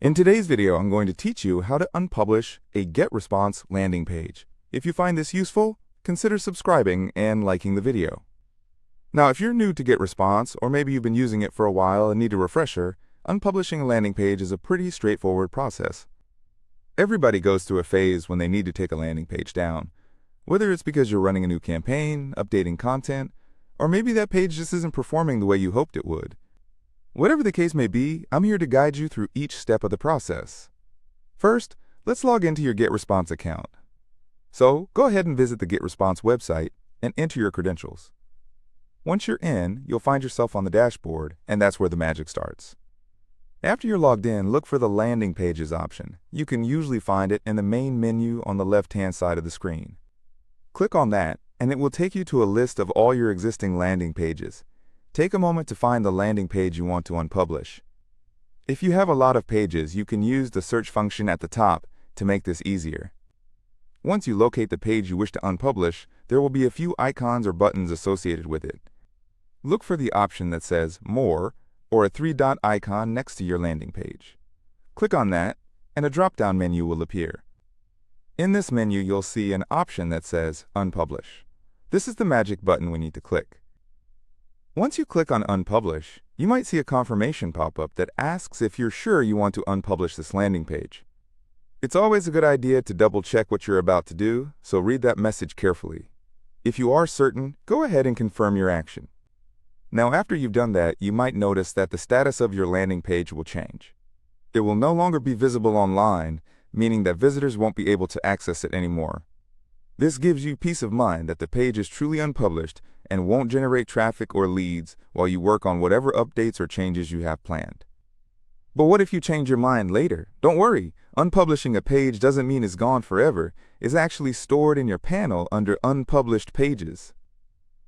In today's video, I'm going to teach you how to unpublish a GetResponse landing page. If you find this useful, consider subscribing and liking the video. Now, if you're new to GetResponse, or maybe you've been using it for a while and need a refresher, unpublishing a landing page is a pretty straightforward process. Everybody goes through a phase when they need to take a landing page down, whether it's because you're running a new campaign, updating content, or maybe that page just isn't performing the way you hoped it would. Whatever the case may be, I'm here to guide you through each step of the process. First, let's log into your GetResponse account. So, go ahead and visit the GetResponse website and enter your credentials. Once you're in, you'll find yourself on the dashboard, and that's where the magic starts. After you're logged in, look for the Landing Pages option. You can usually find it in the main menu on the left-hand side of the screen. Click on that, and it will take you to a list of all your existing landing pages. Take a moment to find the landing page you want to unpublish. If you have a lot of pages, you can use the search function at the top to make this easier. Once you locate the page you wish to unpublish, there will be a few icons or buttons associated with it. Look for the option that says More or a three-dot icon next to your landing page. Click on that, and a drop-down menu will appear. In this menu, you'll see an option that says Unpublish. This is the magic button we need to click. Once you click on Unpublish, you might see a confirmation pop up that asks if you're sure you want to unpublish this landing page. It's always a good idea to double-check what you're about to do, so read that message carefully. If you are certain, go ahead and confirm your action. Now, after you've done that, you might notice that the status of your landing page will change. It will no longer be visible online, meaning that visitors won't be able to access it anymore. This gives you peace of mind that the page is truly unpublished and won't generate traffic or leads while you work on whatever updates or changes you have planned. But what if you change your mind later? Don't worry, unpublishing a page doesn't mean it's gone forever. It's actually stored in your panel under Unpublished Pages.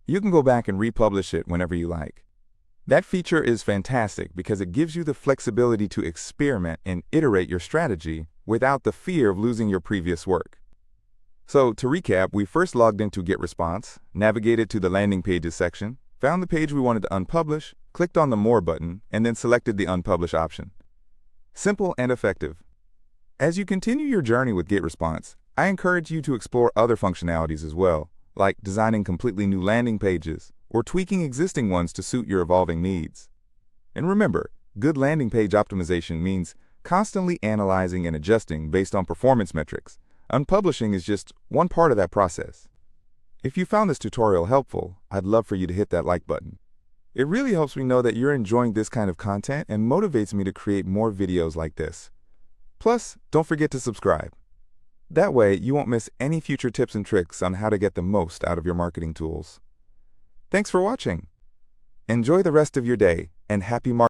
You can go back and republish it whenever you like. That feature is fantastic because it gives you the flexibility to experiment and iterate your strategy without the fear of losing your previous work. So, to recap, we first logged into GetResponse, navigated to the Landing Pages section, found the page we wanted to unpublish, clicked on the More button, and then selected the Unpublish option. Simple and effective. As you continue your journey with GetResponse, I encourage you to explore other functionalities as well, like designing completely new landing pages or tweaking existing ones to suit your evolving needs. And remember, good landing page optimization means constantly analyzing and adjusting based on performance metrics. Unpublishing is just one part of that process. If you found this tutorial helpful, I'd love for you to hit that like button. It really helps me know that you're enjoying this kind of content and motivates me to create more videos like this. Plus, don't forget to subscribe. That way, you won't miss any future tips and tricks on how to get the most out of your marketing tools. Thanks for watching. Enjoy the rest of your day, and happy marketing.